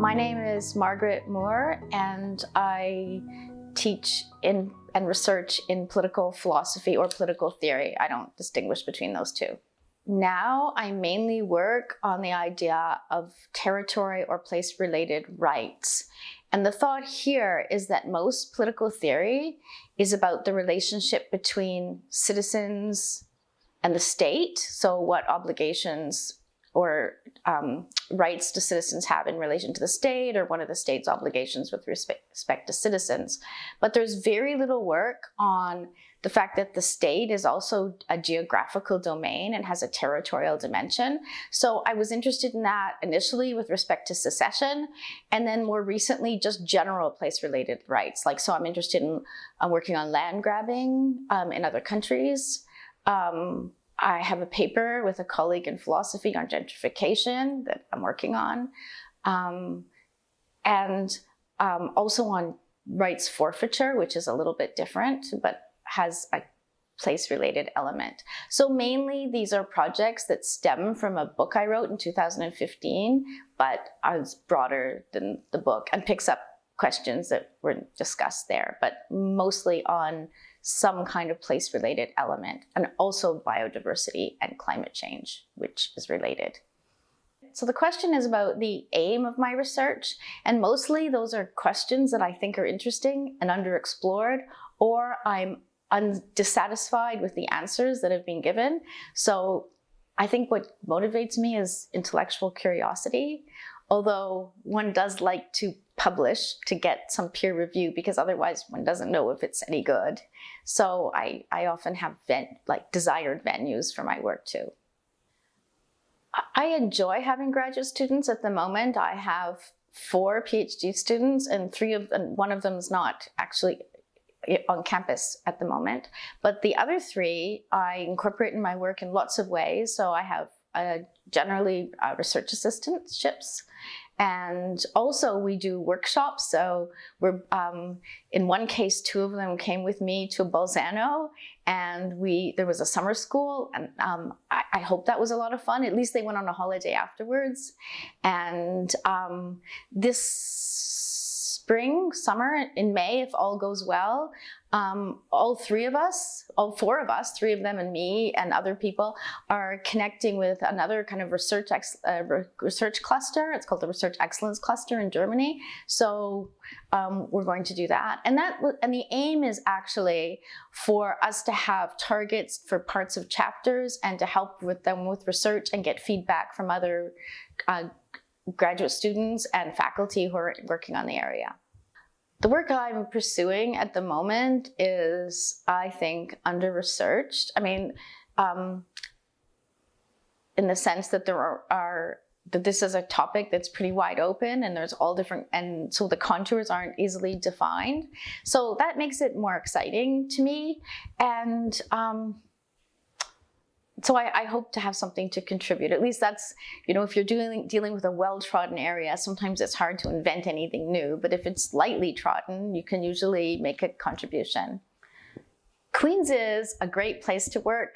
My name is Margaret Moore, and I teach and research in political philosophy or political theory. I don't distinguish between those two. Now I mainly work on the idea of territory or place-related rights. And the thought here is that most political theory is about the relationship between citizens and the state. So what obligations or rights do citizens have in relation to the state, or what are the state's obligations with respect to citizens. But there's very little work on the fact that the state is also a geographical domain and has a territorial dimension. So I was interested in that initially with respect to secession, and then more recently just general place-related rights. So I'm interested in working on land grabbing in other countries. I have a paper with a colleague in philosophy on gentrification that I'm working on, and also on rights forfeiture, which is a little bit different, but has a place-related element. So mainly these are projects that stem from a book I wrote in 2015, but is broader than the book and picks up questions that were discussed there, but mostly on some kind of place-related element, and also biodiversity and climate change, which is related. So the question is about the aim of my research, and mostly those are questions that I think are interesting and underexplored, or I'm dissatisfied with the answers that have been given. So I think what motivates me is intellectual curiosity, although one does like to publish to get some peer review, because otherwise one doesn't know if it's any good. So I often have desired venues for my work too. I enjoy having graduate students. At the moment, I have 4 PhD students, and one of them is not actually on campus at the moment. But the other 3, I incorporate in my work in lots of ways. So I have generally research assistantships. And also we do workshops. So we're, in one case, 2 of them came with me to Bolzano, and there was a summer school, and I hope that was a lot of fun. At least they went on a holiday afterwards. And this summer, in May, if all goes well, all 4 of us, 3 of them and me and other people, are connecting with another kind of research cluster. It's called the Research Excellence Cluster in Germany. So we're going to do that. And the aim is actually for us to have targets for parts of chapters and to help with them with research and get feedback from other graduate students and faculty who are working on the area. The work I'm pursuing at the moment is, I think, under-researched. I mean, in the sense that that this is a topic that's pretty wide open, and there's all different, and so the contours aren't easily defined. So that makes it more exciting to me, and so I hope to have something to contribute. At least that's, if you're dealing with a well-trodden area, sometimes it's hard to invent anything new, but if it's lightly trodden, you can usually make a contribution. Queen's is a great place to work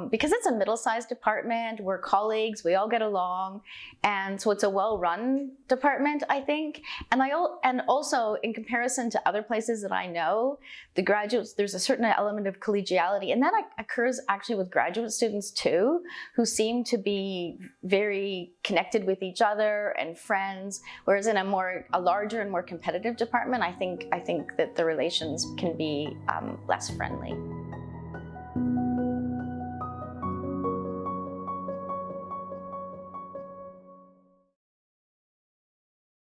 because it's a middle-sized department. We're colleagues, we all get along, and so it's a well-run department, I think. And also, in comparison to other places that I know, the graduates, there's a certain element of collegiality, and that occurs actually with graduate students too, who seem to be very connected with each other and friends. Whereas in a larger and more competitive department, I think that the relations can be less friendly.